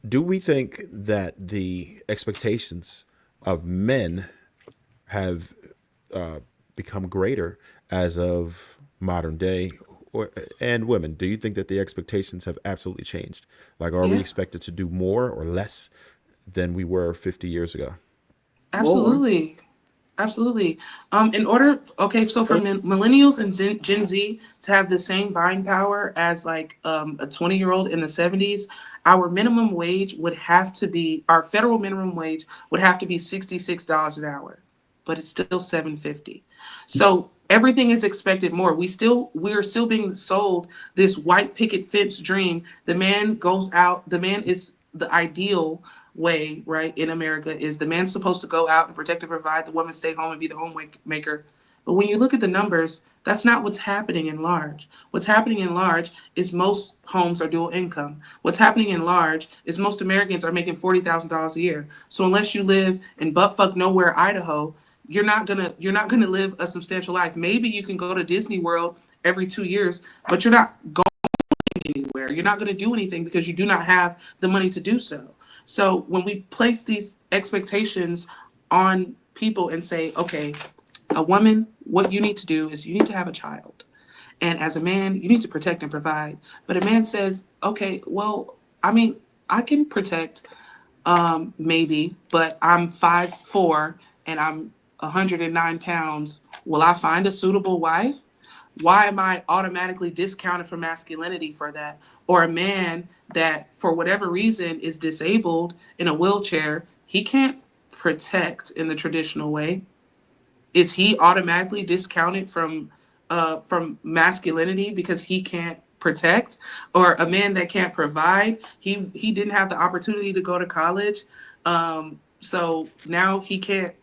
Do we think that the expectations of men have uh, become greater as of modern day, or and women? Do you think that the expectations have absolutely changed? Like, are we Yeah, expected to do more or less than we were 50 years ago? More. absolutely. Absolutely. In order, okay, so for millennials and Gen Z to have the same buying power as like a 20-year-old in the 70s, our minimum wage would have to be, our federal minimum wage would have to be $66 an hour, but it's still 750. So everything is expected more. We're still being sold this white picket fence dream. The man goes out, the man is the ideal way, right, in America is the man's supposed to go out and protect and provide, the woman stay home and be the homemaker. But when you look at the numbers, that's not what's happening in large. What's happening in large is most homes are dual income. What's happening in large is most Americans are making $40,000 a year. So unless you live in buttfuck nowhere, Idaho, you're not gonna live a substantial life. Maybe you can go to Disney World every 2 years, but you're not going anywhere. You're not going to do anything because you do not have the money to do so. So when we place these expectations on people and say, okay, a woman, what you need to do is you need to have a child. And as a man, you need to protect and provide. But a man says, okay, well, I mean, I can protect maybe, but I'm 5'4" and I'm 109 pounds. Will I find a suitable wife? Why am I automatically discounted for masculinity for that? Or a man that, for whatever reason, is disabled in a wheelchair, he can't protect in the traditional way. Is he automatically discounted from masculinity because he can't protect? Or a man that can't provide, he didn't have the opportunity to go to college, so now he can't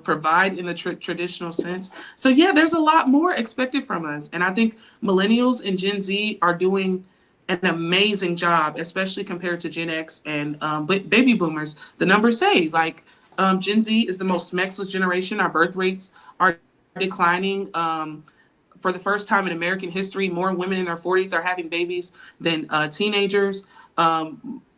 provide in the traditional sense. So yeah, there's a lot more expected from us, and I think millennials and Gen Z are doing an amazing job, especially compared to Gen X and baby boomers. The numbers say like Gen Z is the most sexless generation. Our birth rates are declining. For the first time in American history, more women in their 40s are having babies than teenagers.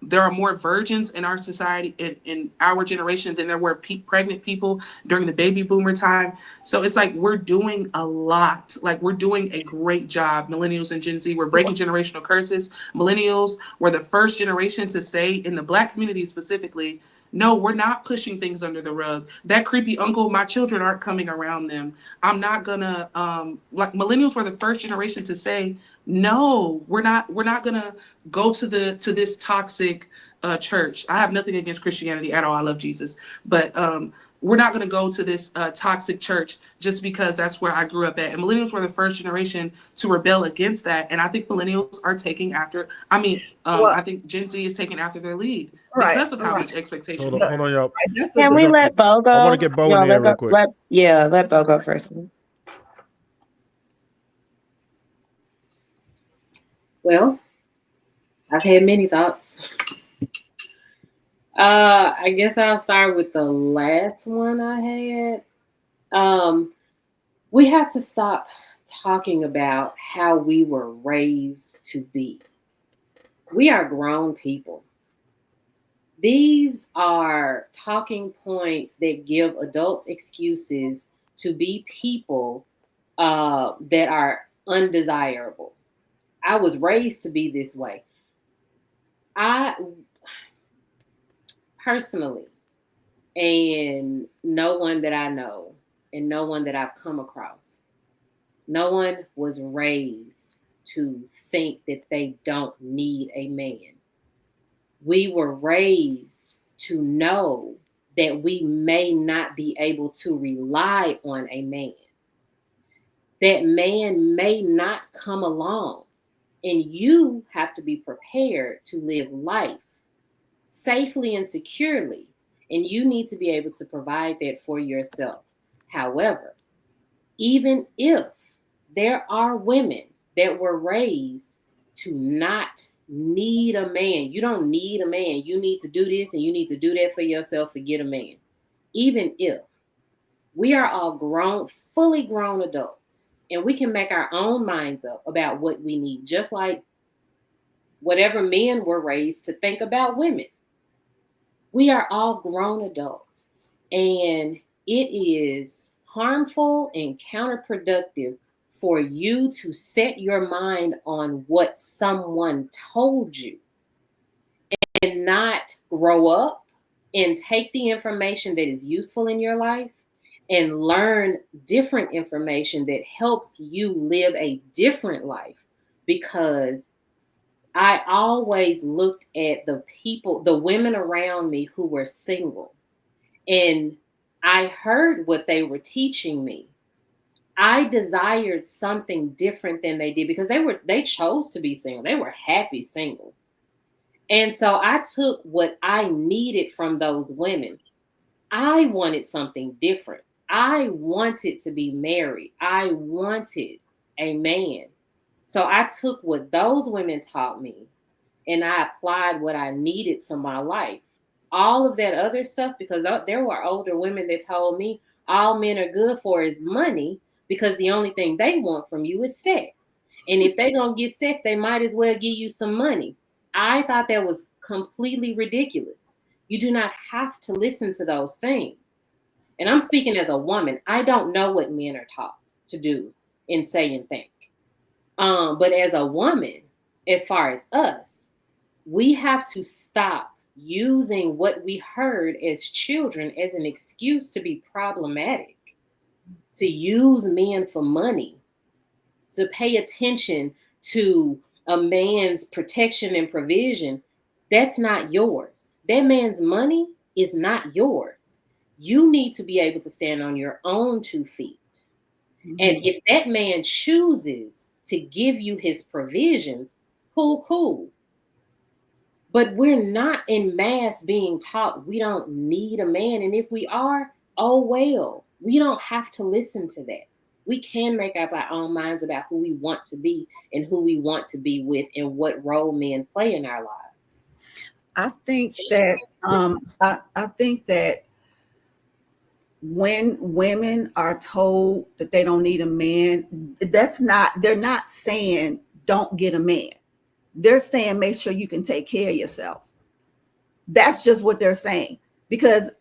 There are more virgins in our society, in our generation, than there were pregnant people during the baby boomer time. So it's like we're doing a lot. Like we're doing a great job. Millennials and Gen Z, we're breaking generational curses. Millennials were the first generation to say, in the Black community specifically, no, we're not pushing things under the rug. That creepy uncle, my children aren't coming around them. I'm not gonna like millennials were the first generation to say, no, we're not gonna go to this toxic church. I have nothing against Christianity at all. I love Jesus. But we're not going to go to this toxic church just because that's where I grew up at. And millennials were the first generation to rebel against that. And I think millennials are taking after, Well, I think Gen Z is taking after their lead right, because of how right. much expectation we Look, Hold on, have. y'all. that's a Can good. we We're gonna. let Bo I want to go? get Bo in Y'all here let real Bo, quick. let Bo go first. Well, I've had many thoughts. I guess I'll start with the last one I had. We have to stop talking about how we were raised to be. We are grown people. These are talking points that give adults excuses to be people that are undesirable. I was raised to be this way. I personally, and no one that I know, and no one that I've come across, no one was raised to think that they don't need a man. We were raised to know that we may not be able to rely on a man. That man may not come along, and you have to be prepared to live life safely and securely, and you need to be able to provide that for yourself. However, even if there are women that were raised to not need a man, you don't need a man, you need to do this and you need to do that for yourself, forget a man. Even if we are all grown, fully grown adults, and we can make our own minds up about what we need, just like whatever men were raised to think about women. We are all grown adults. And it is harmful and counterproductive for you to set your mind on what someone told you and not grow up and take the information that is useful in your life and learn different information that helps you live a different life. Because I always looked at the people, the women around me who were single, and I heard what they were teaching me. I desired something different than they did because they chose to be single. They were happy single. And so I took what I needed from those women. I wanted something different. I wanted to be married. I wanted a man. So I took what those women taught me and I applied what I needed to my life. All of that other stuff, because there were older women that told me all men are good for is money because the only thing they want from you is sex. And if they're going to get sex, they might as well give you some money. I thought that was completely ridiculous. You do not have to listen to those things. And I'm speaking as a woman. I don't know what men are taught to do and say and think. But as a woman, as far as us, we have to stop using what we heard as children as an excuse to be problematic, to use men for money, to pay attention to a man's protection and provision. That's not yours. That man's money is not yours. You need to be able to stand on your own 2 feet. Mm-hmm. And if that man chooses to give you his provisions, cool. But we're not in mass being taught we don't need a man. And if we are, oh well, we don't have to listen to that. We can make up our own minds about who we want to be and who we want to be with and what role men play in our lives. I think that I think that when women are told that they don't need a man, they're not saying don't get a man. They're saying make sure you can take care of yourself. That's just what they're saying. Because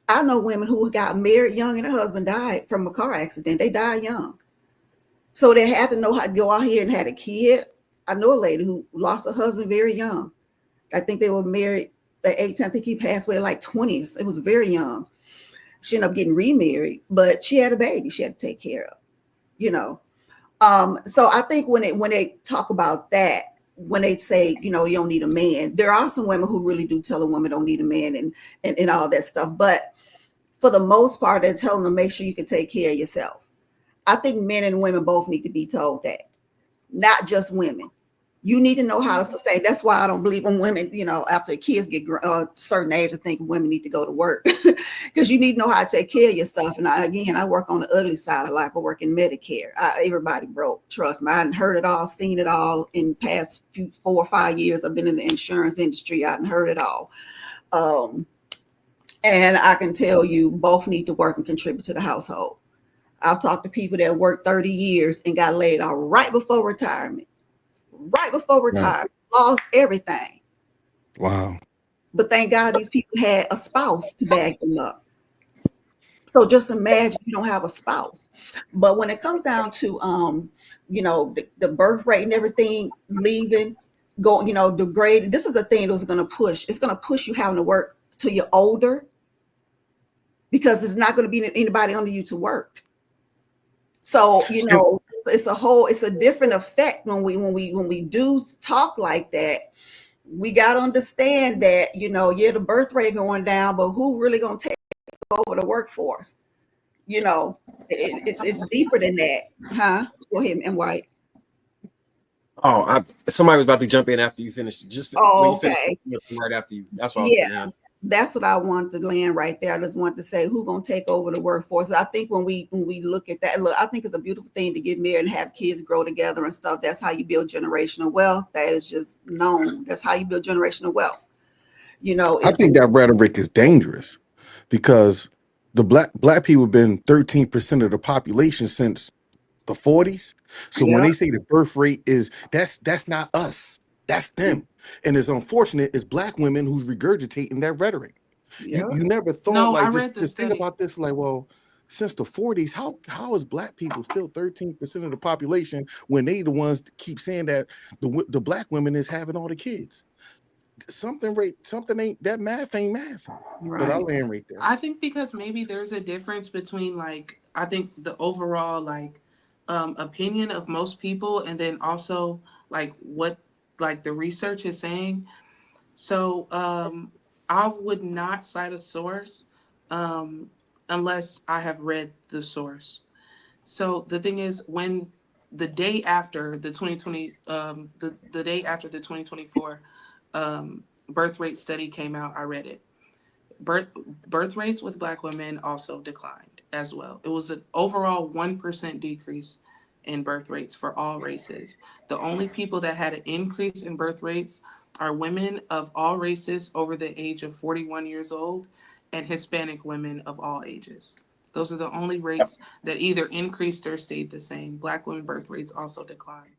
I know women who got married young and her husband died from a car accident. They died young. So they had to know how to go out here and had a kid. I know a lady who lost her husband very young. I think they were married at 18. I think he passed away at like 20s. It was very young. She ended up getting remarried, but she had a baby she had to take care of, you know. So I think when they talk about that, when they say, you know, you don't need a man, there are some women who really do tell a woman don't need a man and all that stuff. But for the most part, they're telling them make sure you can take care of yourself. I think men and women both need to be told that, not just women. You need to know how to sustain. That's why I don't believe in women, you know, after kids get a certain age, I think women need to go to work because you need to know how to take care of yourself. And I work on the ugly side of life. I work in Medicare. Everybody broke. Trust me. I hadn't heard it all, seen it all in the past 4 or 5 years. I've been in the insurance industry. I hadn't heard it all. And I can tell you both need to work and contribute to the household. I've talked to people that worked 30 years and got laid off right before retirement. Lost everything. Wow. But thank God these people had a spouse to back them up. So just imagine you don't have a spouse. But when it comes down to you know, the birth rate and everything leaving, you know, degraded, this is a thing that's going to push. It's going to push you having to work till you're older because there's not going to be anybody under you to work. So, you know, it's a different effect when we do talk like that. We got to understand that, you know, the birth rate going down, but who really going to take over the workforce? You know, it's deeper than that. Huh? Go ahead, and White. Oh, somebody was about to jump in after you finished. Just when you finish, right after you. That's what I was saying. That's what I want to land right there. I just want to say who's going to take over the workforce. I think when we look at that, I think it's a beautiful thing to get married and have kids grow together and stuff. That's how you build generational wealth. That is just known. That's how you build generational wealth. You know, I think that rhetoric is dangerous because the black people have been 13% of the population since the 40s. So when they say the birth rate is that's not us. That's them. And it's unfortunate it's black women who's regurgitating that rhetoric. Yeah. You never thought No, I like read the just think study. about this like, well, since the 40s, how is black people still 13% of the population when they the ones that keep saying that the black women is having all the kids? Something ain't that math ain't math. But I'll Right. land right there. I think because maybe there's a difference between like I think the overall like opinion of most people and then also like what like the research is saying. So I would not cite a source um, unless I have read the source. So the thing is, when the day after the 2020, the day after the 2024 birth rate study came out, I read it. Birth birth rates with Black women also declined as well. It was an overall 1% decrease in birth rates for all races. The only people that had an increase in birth rates are women of all races over the age of 41 years old and Hispanic women of all ages. Those are the only rates that either increased or stayed the same. Black women birth rates also declined.